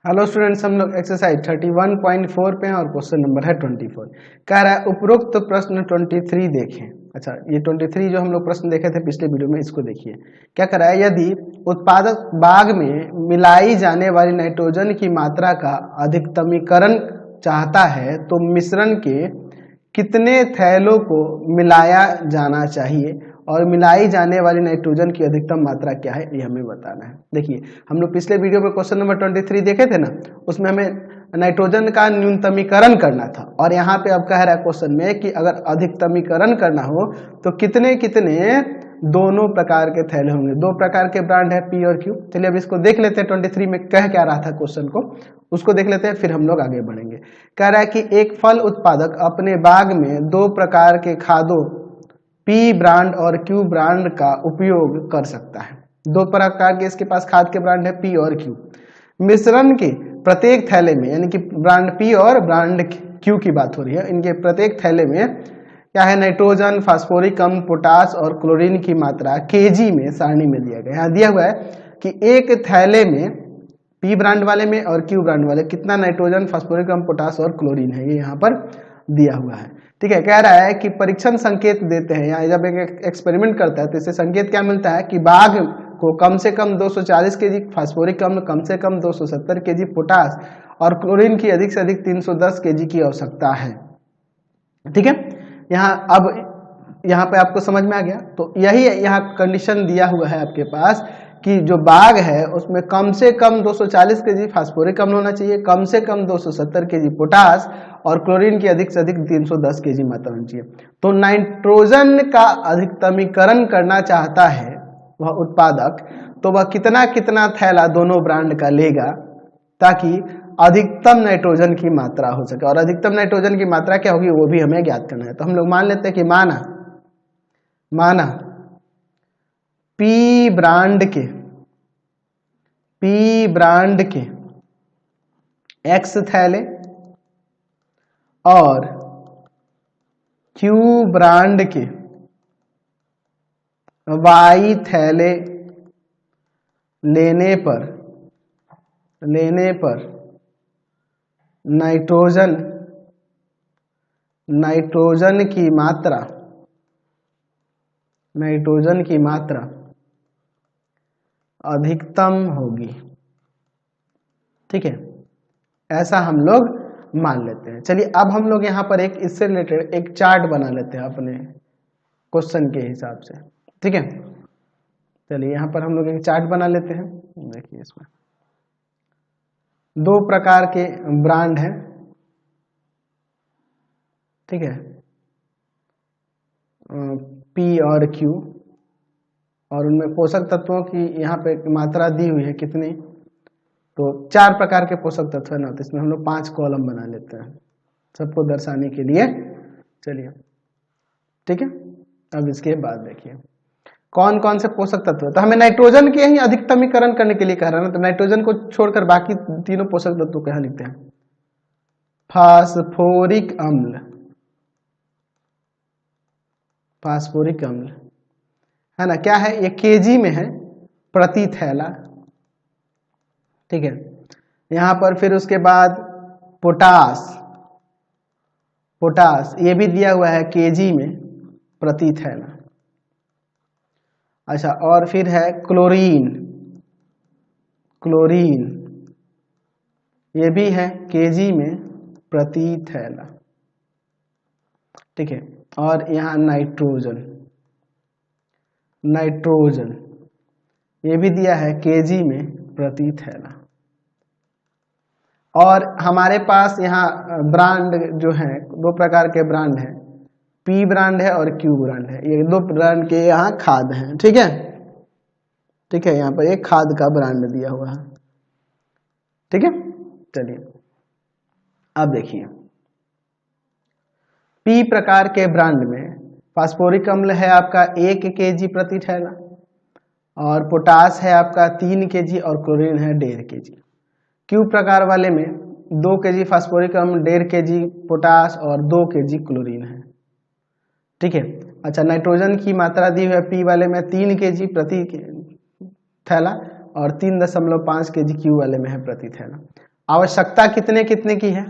Hello students, हम लोग exercise 31.4 पे हैं और क्वेश्चन नंबर है 24। कह रहा है उपरोक्त प्रश्न 23 देखें। अच्छा, ये 23 जो हम लोग प्रश्न देखे थे पिछले वीडियो में, इसको देखिए। क्या कह रहा है, यदि उत्पादक बाग में मिलाई जाने वाली नाइट्रोजन की मात्रा का अधिकतमीकरण चाहता है तो मिश्रण के कितने थैलों को मिलाया जाना चाहिए और मिलाई जाने वाली नाइट्रोजन की अधिकतम मात्रा क्या है, ये हमें बताना है। देखिए, हम लोग पिछले वीडियो में क्वेश्चन नंबर 23 देखे थे ना, उसमें हमें नाइट्रोजन का न्यूनतमीकरण करना था और यहाँ पे अब कह रहा है क्वेश्चन में कि अगर अधिकतमीकरण करना हो तो कितने कितने दोनों प्रकार के थैले होंगे। दो प्रकार के ब्रांड है, पी और क्यू। चलिए अब इसको देख लेते हैं, 23 में कह क्या रहा था क्वेश्चन को, उसको देख लेते हैं, फिर हम लोग आगे बढ़ेंगे। कह रहा है कि एक फल उत्पादक अपने बाग में दो प्रकार के खादों पी ब्रांड और क्यू ब्रांड का उपयोग कर सकता है। दो प्रकार के इसके पास खाद के ब्रांड है, पी और क्यू। मिश्रण के प्रत्येक थैले में, यानी कि ब्रांड पी और ब्रांड क्यू की बात हो रही है, इनके प्रत्येक थैले में क्या है, नाइट्रोजन, फास्फोरिक अम्ल, पोटास और क्लोरीन की मात्रा केजी में सारणी में दिया गया। यहाँ दिया हुआ है कि एक थैले में पी ब्रांड वाले में और क्यू ब्रांड वाले कितना नाइट्रोजन, फास्फोरिक अम्ल, पोटास और क्लोरीन है, ये यहाँ पर दिया हुआ है। ठीक है, कह रहा है कि परीक्षण संकेत देते हैं। यहाँ जब एक एक्सपेरिमेंट करता है तो इससे संकेत क्या मिलता है कि बाघ को कम से कम 240 केजी फास्फोरिक अम्ल, कम से कम 270 केजी पोटास और क्लोरीन की अधिक से अधिक 310 केजी की आवश्यकता है। ठीक है, यहाँ पे आपको समझ में आ गया। तो यही यहाँ कंडीशन दिया हुआ है आपके पास कि जो बाग है उसमें कम से कम 240 केजी फास्फोरिक अम्ल होना चाहिए, कम से कम 270 केजी पोटास और क्लोरीन की अधिक से अधिक 310 केजी मात्रा होनी चाहिए। तो नाइट्रोजन का अधिकतमीकरण करना चाहता है वह उत्पादक, तो वह कितना कितना थैला दोनों ब्रांड का लेगा ताकि अधिकतम नाइट्रोजन की मात्रा हो सके। और अधिकतम नाइट्रोजन की मात्रा क्या होगी वो भी हमें ज्ञात करना है। तो हम लोग मान लेते हैं कि माना पी ब्रांड के एक्स थैले और क्यू ब्रांड के वाई थैले लेने पर नाइट्रोजन की मात्रा अधिकतम होगी। ठीक है, ऐसा हम लोग मान लेते हैं। चलिए अब हम लोग यहाँ पर एक इससे रिलेटेड एक चार्ट बना लेते हैं अपने क्वेश्चन के हिसाब से। ठीक है, चलिए यहाँ पर हम लोग एक चार्ट बना लेते हैं। देखिए, इसमें दो प्रकार के ब्रांड हैं। ठीक है, पी और क्यू, और उनमें पोषक तत्वों की यहाँ पे मात्रा दी हुई है कितनी, तो 4 प्रकार के पोषक तत्व है ना, तो इसमें हम लोग 5 कॉलम बना लेते हैं सबको दर्शाने के लिए। चलिए ठीक है, अब इसके बाद देखिए कौन कौन से पोषक तत्व है। तो हमें नाइट्रोजन के ही अधिकतमीकरण करने के लिए कह रहा है ना, तो नाइट्रोजन को छोड़कर बाकी तीनों पोषक तत्व को यहाँ लिखते हैं। फास्फोरिक अम्ल है ना, क्या है ये, केजी में है प्रति थैला। ठीक है, यहाँ पर फिर उसके बाद पोटास ये भी दिया हुआ है केजी में प्रति थैला। अच्छा, और फिर है क्लोरीन ये भी है केजी में प्रति थैला। ठीक है, और यहाँ नाइट्रोजन ये भी दिया है केजी में प्रति थैला। और हमारे पास यहाँ ब्रांड जो है, दो प्रकार के ब्रांड हैं, पी ब्रांड है और क्यू ब्रांड है। ये दो ब्रांड के यहाँ खाद हैं। ठीक है, यहाँ पर एक खाद का ब्रांड दिया हुआ है। ठीक है, चलिए अब देखिए, पी प्रकार के ब्रांड में फास्फोरिक अम्ल है आपका 1 केजी प्रति थैला, और पोटास है आपका 3 केजी और क्लोरीन है 1.5 केजी। क्यू प्रकार वाले में 2 केजी फास्फोरिक अम्ल, 1.5 केजी पोटास और 2 केजी क्लोरीन है। ठीक है, अच्छा, नाइट्रोजन की मात्रा दी हुई है पी वाले में 3 केजी प्रति थैला और 3.5 केजी क्यू वाले में है प्रति थैला। आवश्यकता कितने कितने की है,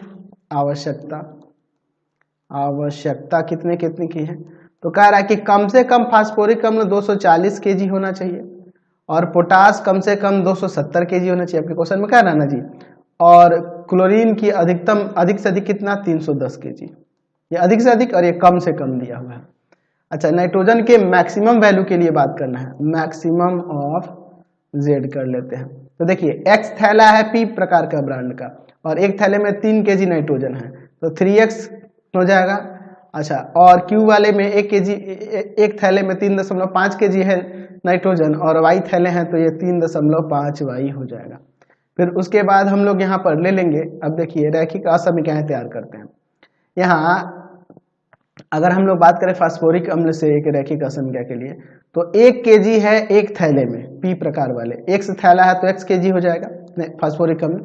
आवश्यकता कितने कितने की है, तो कह रहा है कि कम से कम फास्फोरिक अम्ल 240 केजी होना चाहिए और पोटास कम से कम 270 केजी होना चाहिए, आपके क्वेश्चन में कह रहा है ना जी। और क्लोरीन की अधिक से अधिक कितना, 310 केजी। ये अधिक से अधिक और ये कम से कम दिया हुआ है। अच्छा, नाइट्रोजन के मैक्सिमम वैल्यू के लिए बात करना है, मैक्सिमम ऑफ जेड कर लेते हैं। तो देखिए एक्स थैला है पी प्रकार का ब्रांड का और एक थैले में 3 केजी नाइट्रोजन है, तो 3x हो जाएगा। अच्छा, और क्यू वाले में 1 केजी, एक थैले में 3.5 केजी है नाइट्रोजन और वाई थैले हैं तो ये 3.5 वाई हो जाएगा। फिर उसके बाद हम लोग यहाँ पर ले लेंगे, अब देखिए रैखिक असमीकरण तैयार करते हैं। यहाँ अगर हम लोग बात करें फास्फोरिक अम्ल से एक रैखिक असमीकरण के लिए, तो 1 केजी है एक थैले में पी प्रकार वाले, एक्स थैला है तो x केजी हो जाएगा फास्फोरिक अम्ल,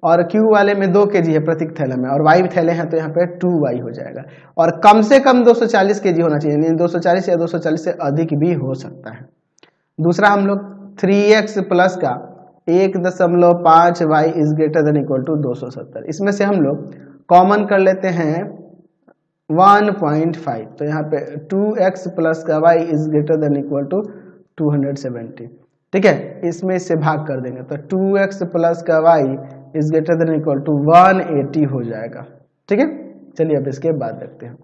और क्यू वाले में 2 केजी है प्रत्येक थैले में और वाई थैले हैं तो यहाँ पे 2y हो जाएगा। और कम से कम 240 केजी होना चाहिए, यानी 240 या 240 से अधिक भी हो सकता है। दूसरा हम लोग 3x प्लस का 1.5y is greater than equal to 270, इसमें से हम लोग कॉमन कर लेते हैं 1.5, तो यहाँ पे 2x प्लस का y is greater than equal to 270, ठीक है। इसमें इससे भाग कर देंगे तो 2x प्लस का y is greater than equal to 180 हो जाएगा, ठीक है। चलिए अब इसके बाद देखते हैं,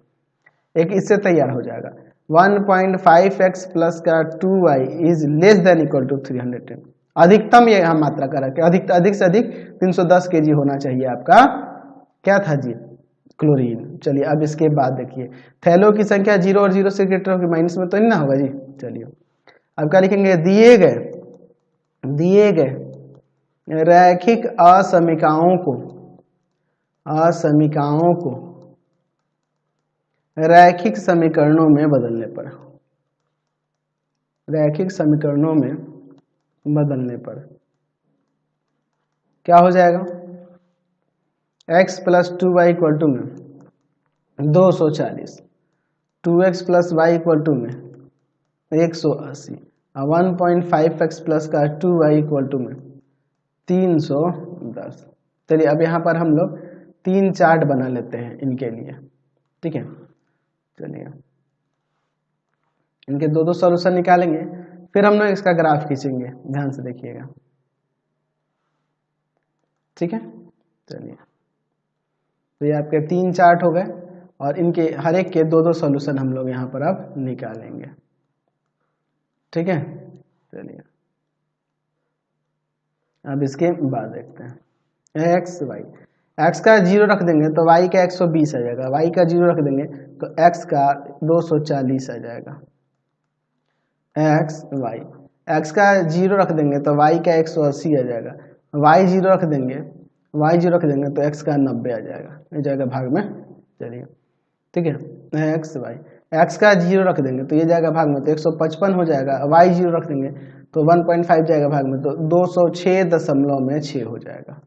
एक इससे तैयार हो जाएगा 1.5x प्लस का 2y is less than equal to 310। अधिकतम ये हम मात्रा का रखें, अधिक से अधिक 310 केजी होना चाहिए आपका, क्या था जी, क्लोरीन। चलिए अब इसके बाद देखिए थैलों की संख्या 0 और 0 से ग्रेटर होगी, माइनस में तो नहीं ना होगा जी। चलिए अब क्या लिखेंगे, दिए गए रैखिक असमीकरणों को रैखिक समीकरणों में बदलने पर क्या हो जाएगा, x plus 2y equal to में 240, 2x plus Y equal to में 180 और 1.5x प्लस का 2y इक्वल टू में 310। चलिए अब यहाँ पर हम लोग 3 चार्ट बना लेते हैं इनके लिए, ठीक है। चलिए इनके दो सॉल्यूशन निकालेंगे, फिर हम लोग इसका ग्राफ खींचेंगे, ध्यान से देखिएगा, ठीक है। चलिए तो ये आपके 3 चार्ट हो गए और इनके हर एक के दो सॉल्यूशन हम लोग यहाँ पर अब निकालेंगे, ठीक है। चलिए अब इसके बाद देखते हैं एक्स वाई, एक्स का 0 रख देंगे तो वाई का 120 आ जाएगा, वाई का 0 रख देंगे तो एक्स का 240 आ जाएगा, एक्स वाई। एक्स का 0 रख देंगे तो वाई का 180 आ जाएगा, वाई 0 रख देंगे तो एक्स का 90 आ जाएगा, ये जाएगा भाग में। चलिए ठीक है, एक्स वाई, एक्स का 0 रख देंगे तो ये जाएगा भाग में तो 155 हो जाएगा, वाई 0 रख देंगे तो 1.5 जाएगा भाग में तो 206.6 हो जाएगा,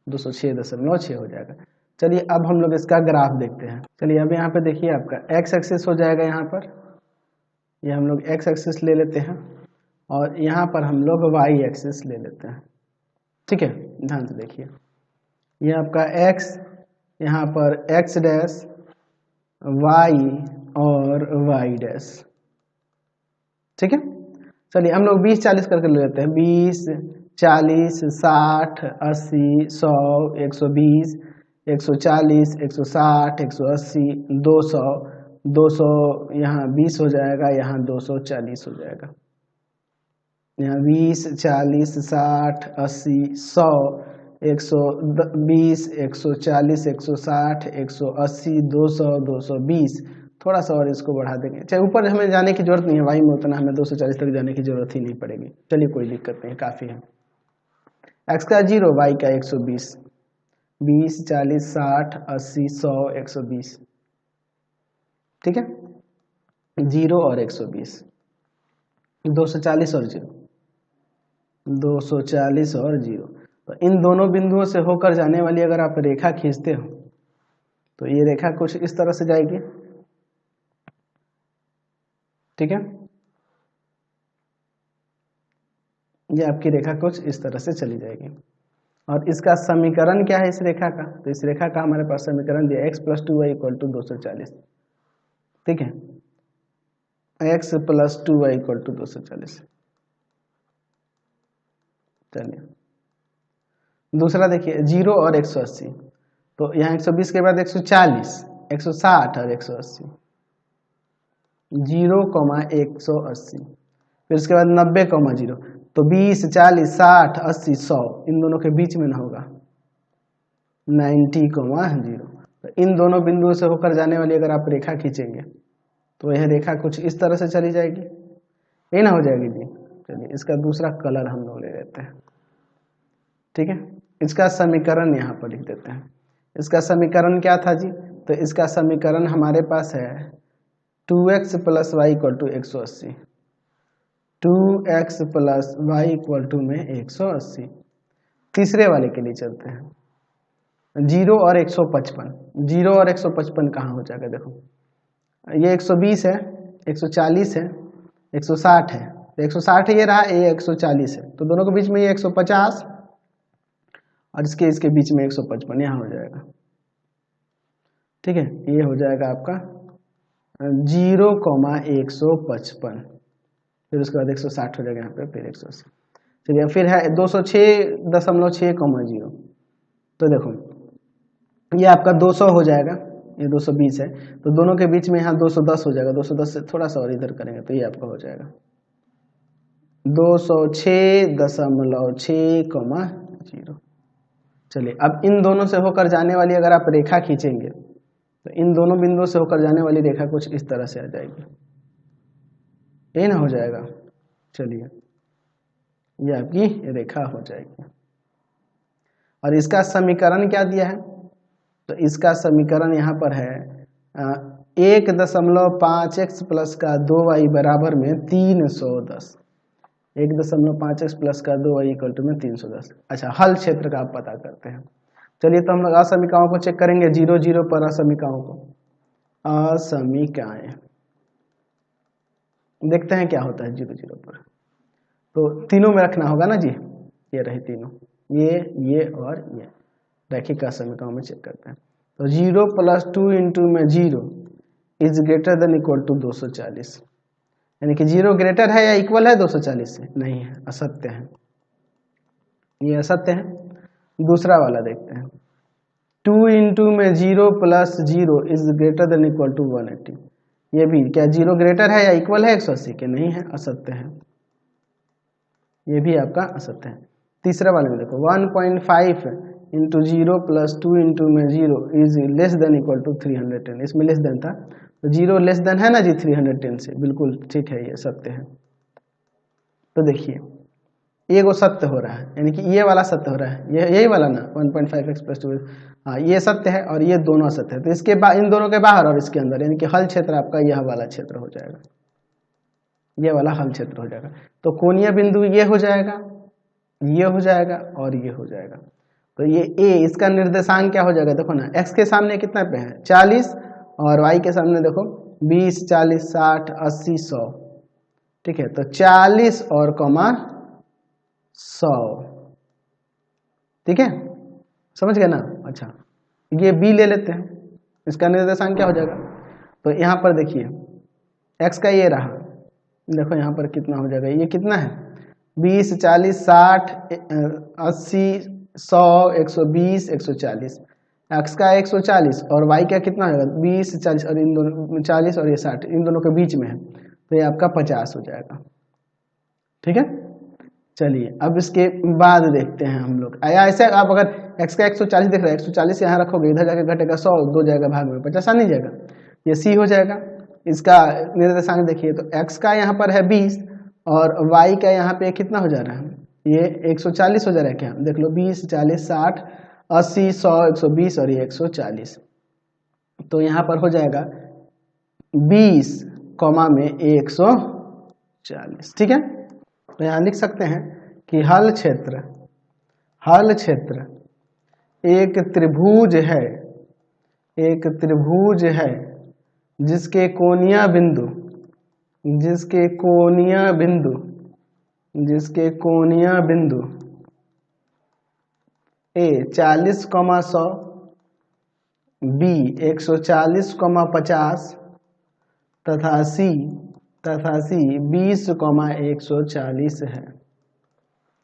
206.6 हो जाएगा। चलिए अब हम लोग इसका ग्राफ देखते हैं। चलिए अब यहाँ पे देखिए आपका एक्स एक्सिस हो जाएगा, यहाँ पर ये हम लोग एक्स एक्सिस ले लेते हैं और यहाँ पर हम लोग वाई एक्सिस ले लेते हैं, ठीक है। ध्यान से देखिए, ये आपका एक्स, यहाँ पर एक्स डैश, वाई और वाई डैश, ठीक है। चलिए हम लोग 20-40 करके ले लेते हैं, 20, 40, 60, 80, 100, 120, 140, 160, 180, 200, 200 यहाँ 20 हो जाएगा, यहाँ 240 हो जाएगा, यहाँ 20, 40, 60, 80, 100, 120, 140, 160, 180, 200, 220, थोड़ा सा और इसको बढ़ा देंगे। चाहे ऊपर हमें जाने की जरूरत नहीं है, वाई में उतना हमें 240 तक जाने की जरूरत ही नहीं पड़ेगी। चलिए कोई दिक्कत नहीं, काफ़ी है। एक्स का 0, वाई का 120, 20, 40, 60, 80, 100, 120, ठीक है। 0 और 120, 240 और 0, 240 और 0, तो इन दोनों बिंदुओं से होकर जाने वाली अगर आप रेखा खींचते हो तो ये रेखा कुछ इस तरह से जाएगी, ठीक है। ये आपकी रेखा कुछ इस तरह से चली जाएगी। और इसका समीकरण क्या है इस रेखा का, तो इस रेखा का हमारे पास समीकरण दिया x + 2y = 240। ठीक है, x + 2y = 240। चलिए दूसरा देखिए 0 और 180, तो यहाँ 120 के बाद 140, 160 और 180, 0, 180, फिर उसके बाद 90, 0, तो 20, 40, 60, 80, 100 इन दोनों के बीच में ना होगा 90, 0। तो इन दोनों बिंदुओं से होकर जाने वाली अगर आप रेखा खींचेंगे तो यह रेखा कुछ इस तरह से चली जाएगी, ये ना हो जाएगी जी। चलिए इसका दूसरा कलर हम लोग ले लेते हैं। ठीक है, इसका समीकरण यहाँ पर लिख देते हैं। इसका समीकरण क्या था जी, तो इसका समीकरण हमारे पास है 2x + y = 180, 2x + y = 180। तीसरे वाले के लिए चलते हैं, 0 और 155, 0 और 155 कहाँ हो जाएगा, देखो ये 120 है, 140 है, 160 है, तो 160 ये रहा, ये 140 है, तो दोनों के बीच में ये 150 और इसके बीच में 155 यहाँ हो जाएगा। ठीक है, ये हो जाएगा आपका 0, 155, फिर उसके बाद 160 हो जाएगा यहाँ पे, फिर 180। चलिए फिर है 206.6, तो देखो ये आपका 200 हो जाएगा, ये 220 है, तो दोनों के बीच में यहाँ 210 हो जाएगा, 210 से थोड़ा सा और इधर करेंगे तो ये आपका हो जाएगा 206.6, 0। चलिए अब इन दोनों से होकर जाने वाली अगर आप रेखा खींचेंगे तो इन दोनों बिंदुओं से होकर जाने वाली रेखा कुछ इस तरह से आ जाएगी, ये ना हो जाएगा। चलिए ये आपकी रेखा हो जाएगी, और इसका समीकरण क्या दिया है, तो इसका समीकरण यहाँ पर है 1.5x + 2y बराबर में 310, 1.5x + 2y = 310। अच्छा, हल क्षेत्र का आप पता करते हैं। चलिए तो हम लोग असमीकाओं को चेक करेंगे, 0, 0 पर असमीकाओं को, असमीकाएं देखते हैं क्या होता है 0, 0 पर। तो तीनों में रखना होगा ना जी, ये रहे तीनों, ये और ये, रैखिक असमीकाओं में चेक करते हैं। तो 0 + 2 × 0 is greater than equal to 240, यानी कि 0 ग्रेटर है या इक्वल है 240 से, नहीं है, असत्य है, ये असत्य है। दूसरा वाला देखते हैं, 2 × 0 + 0 is greater than equal to 180, ये भी क्या 0 ग्रेटर है या इक्वल है 180 के, नहीं है, असत्य है, ये भी आपका असत्य है। तीसरा वाले में देखो 1.5 × 0 + 2 × 0 is less than equal to 310, इसमें लेस देन था, तो 0 लेस देन है ना जी 310 से, बिल्कुल ठीक है, ये सत्य है। तो देखिए ये वो सत्य हो रहा है, यानी कि ये वाला सत्य हो रहा है, ये यही वाला ना 1.5x + 2, हाँ ये सत्य है और ये दोनों असत्य है। तो इसके बाद इन दोनों के बाहर और इसके अंदर, यानी कि हल क्षेत्र आपका यह वाला क्षेत्र हो जाएगा, ये वाला हल क्षेत्र हो जाएगा। तो कोणीय बिंदु ये हो जाएगा, ये हो जाएगा और ये हो जाएगा। तो ये a, इसका निर्देशांक क्या हो जाएगा, देखो ना x के सामने कितना पे है 40 और y के सामने देखो 20, 40, 60, 80, 100। ठीक है, तो 40 और 100, ठीक है, समझ गए ना। अच्छा ये b ले लेते हैं, इसका निर्देशांक क्या हो जाएगा, तो यहाँ पर देखिए x का ये रहा, देखो यहाँ पर कितना हो जाएगा, ये कितना है 20, 40, 60, 80, 100, 120, 140, x का 140 और y का कितना होगा 20, 40 और इन दोनों 40 और ये 60 इन दोनों के बीच में है, तो ये आपका 50 हो जाएगा। ठीक है, चलिए अब इसके बाद देखते हैं हम लोग, ऐसे आप अगर x का 140 देख रहे हैं, 140 यहाँ रखोगे, इधर जाके घटेगा 100, 2 जाएगा भाग में 50 आ नहीं जाएगा, ये c हो जाएगा। इसका निर्देशांक देखिए, तो x का यहाँ पर है 20 और y का यहाँ पे कितना हो जा रहा है, ये 140 हो जा रहा है, क्या देख लो 20, 40, 60, 80, 100, 120 और ये 140, तो यहाँ पर हो जाएगा 20, में 140। ठीक है, तो यहाँ लिख सकते हैं कि हल क्षेत्र एक त्रिभुज है, एक त्रिभुज है जिसके कोणीय बिंदु ए 40,100, बी 140,50 तथा सी 20,140 है।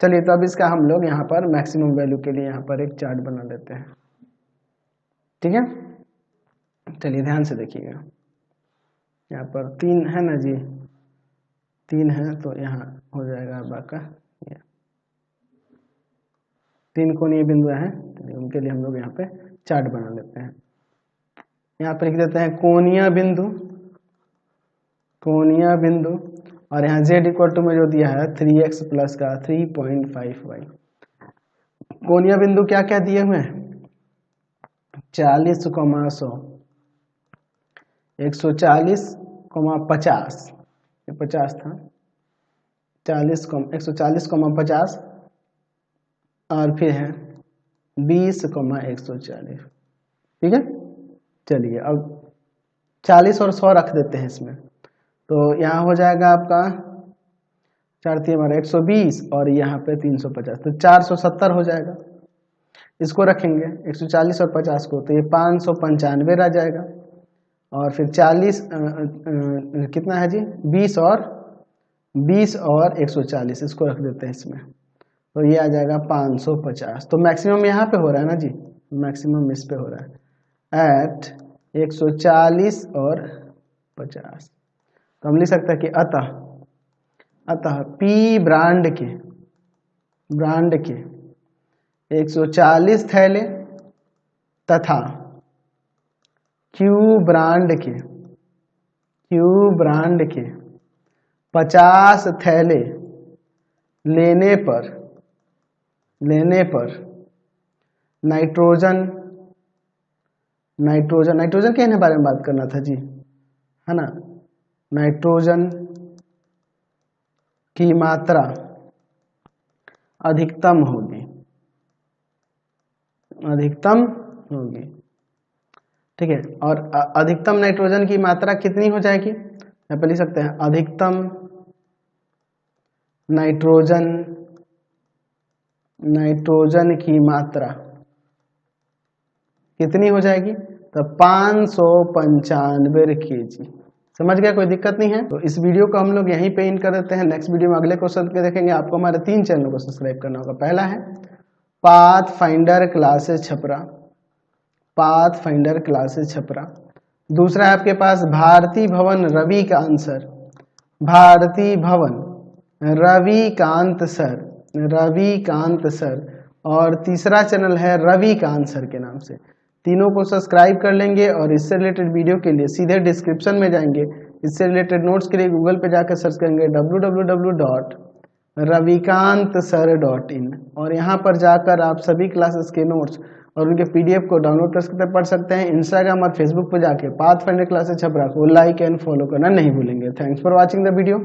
चलिए तो अब इसका हम लोग यहाँ पर मैक्सिमम वैल्यू के लिए यहाँ पर एक चार्ट बना लेते हैं। ठीक है, चलिए ध्यान से देखिएगा। यहाँ पर 3 है ना जी, 3 है तो यहाँ हो जाएगा बाका 3 कोणीय बिंदु हैं, तो उनके लिए हम लोग यहाँ पे चार्ट बना लेते हैं। यहाँ पर लिख देते हैं कोणीय बिंदु और यहाँ z इक्वल टू में जो दिया है 3x प्लस का 3.5y। कोणीय बिंदु क्या क्या दिए हुए हैं? 40,100, 140,50, ये 50 था, 140,50 और फिर है 20,140। ठीक है, चलिए अब 40 और 100 रख देते हैं इसमें, तो यहाँ हो जाएगा आपका 4 3 120 और यहाँ पे 350, तो 470 हो जाएगा। इसको रखेंगे 140 और 50 को, तो ये 595 रह जाएगा। और फिर 40 कितना है जी, 20 और 140 इसको रख देते हैं इसमें, तो ये आ जाएगा 550। तो मैक्सिमम यहाँ पे हो रहा है ना जी, मैक्सिमम इस पे हो रहा है एट 140 और 50। तो हम लिख सकते हैं कि अतः P ब्रांड के 140 थैले तथा Q ब्रांड के 50 थैले लेने पर नाइट्रोजन के बारे में बात करना था जी, है ना। नाइट्रोजन की मात्रा अधिकतम होगी, ठीक है। और अधिकतम नाइट्रोजन की मात्रा कितनी हो जाएगी, यहाँ पे लिख सकते हैं अधिकतम नाइट्रोजन की मात्रा कितनी हो जाएगी, तो 595 kg। समझ गया, कोई दिक्कत नहीं है। तो इस वीडियो को हम लोग यहीं पे इन कर देते हैं। नेक्स्ट वीडियो में अगले क्वेश्चन के देखेंगे। आपको हमारे 3 चैनल को सब्सक्राइब करना होगा। पहला है पाथफाइंडर क्लासेस छपरा, दूसरा है आपके पास भारती भवन रविकांत सर और तीसरा चैनल है रविकांत सर के नाम से। तीनों को सब्सक्राइब कर लेंगे और इससे रिलेटेड वीडियो के लिए सीधे डिस्क्रिप्शन में जाएंगे। इससे रिलेटेड नोट्स के लिए गूगल पे जाकर सर्च करेंगे www.ravikantsir.in और यहाँ पर जाकर आप सभी क्लासेस के नोट्स और उनके PDF को डाउनलोड कर पढ़ सकते हैं। इंस्टाग्राम और फेसबुक पर जाके पाथफाइंडर क्लासेस छपरा को लाइक एंड फॉलो करना नहीं भूलेंगे। Thanks for watching the video.